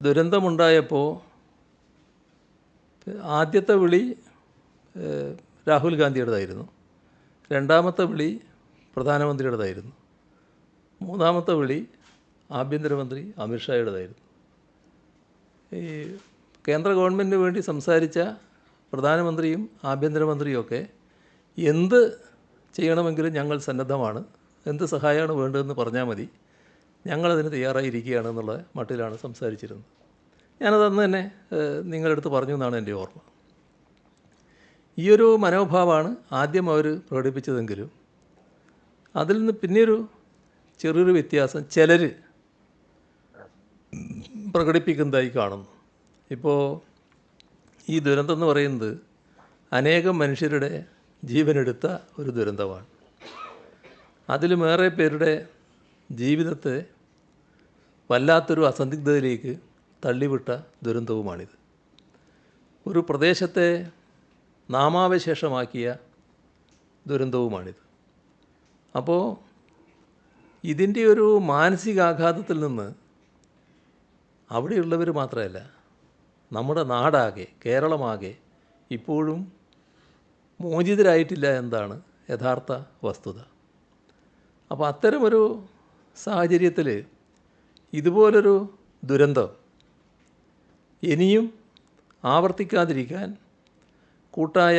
ദുരന്തമുണ്ടായപ്പോൾ ആദ്യത്തെ വിളി രാഹുൽ ഗാന്ധിയുടേതായിരുന്നു, രണ്ടാമത്തെ വിളി പ്രധാനമന്ത്രിയുടേതായിരുന്നു, മൂന്നാമത്തെ വിളി ആഭ്യന്തരമന്ത്രി അമിത്ഷായുടേതായിരുന്നു. ഈ കേന്ദ്ര ഗവൺമെൻറ്റിന് വേണ്ടി സംസാരിച്ച പ്രധാനമന്ത്രിയും ആഭ്യന്തരമന്ത്രിയുമൊക്കെ എന്ത് ചെയ്യണമെങ്കിലും ഞങ്ങൾ സന്നദ്ധമാണ്, എന്ത് സഹായമാണ് വേണ്ടതെന്ന് പറഞ്ഞാൽ മതി, ഞങ്ങളതിന് തയ്യാറായിരിക്കുകയാണെന്നുള്ള മട്ടിലാണ് സംസാരിച്ചിരുന്നത്. ഞാനത് അന്ന് തന്നെ നിങ്ങളുടെ അടുത്ത് പറഞ്ഞു എന്നാണ് എൻ്റെ ഓർമ്മ. ഈയൊരു മനോഭാവമാണ് ആദ്യം അവർ പ്രകടിപ്പിച്ചതെങ്കിലും അതിൽ നിന്ന് പിന്നെയൊരു ചെറിയൊരു വ്യത്യാസം ചിലർ പ്രകടിപ്പിക്കുന്നതായി കാണുന്നു. ഇപ്പോൾ ഈ ദുരന്തം എന്ന് പറയുന്നത് അനേകം മനുഷ്യരുടെ ജീവനെടുത്ത ഒരു ദുരന്തമാണ്. അതിലുമേറെ പേരുടെ ജീവിതത്തെ വല്ലാത്തൊരു അസന്ദിഗ്ധതയിലേക്ക് തള്ളിവിട്ട ദുരന്തവുമാണിത്. ഒരു പ്രദേശത്തെ നാമാവശേഷമാക്കിയ ദുരന്തവുമാണിത്. അപ്പോൾ ഇതിൻ്റെ ഒരു മാനസികാഘാതത്തിൽ നിന്ന് അവിടെയുള്ളവർ മാത്രമല്ല, നമ്മുടെ നാടാകെ, കേരളമാകെ ഇപ്പോഴും മോചിതരായിട്ടില്ല എന്നതാണ് യഥാർത്ഥ വസ്തുത. അപ്പോൾ അത്തരമൊരു സാഹചര്യത്തിൽ ഇതുപോലൊരു ദുരന്തം ഇനിയും ആവർത്തിക്കാതിരിക്കാൻ കൂട്ടായ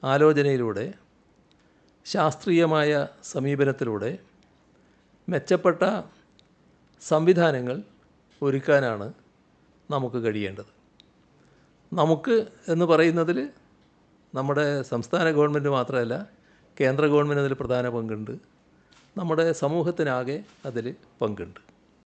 ആലോചനയിലൂടെ, ശാസ്ത്രീയമായ സമീപനത്തിലൂടെ മെച്ചപ്പെട്ട സംവിധാനങ്ങൾ ഒരുക്കാനാണ് നമുക്ക് കഴിയേണ്ടത്. നമുക്ക് എന്ന് പറയുന്നതിൽ നമ്മുടെ സംസ്ഥാന ഗവൺമെൻറ് മാത്രമല്ല, കേന്ദ്ര ഗവൺമെൻറ് അതിൽ പ്രധാന പങ്കുണ്ട്, നമ്മുടെ സമൂഹത്തിനാകെ അതിൽ പങ്കുണ്ട്.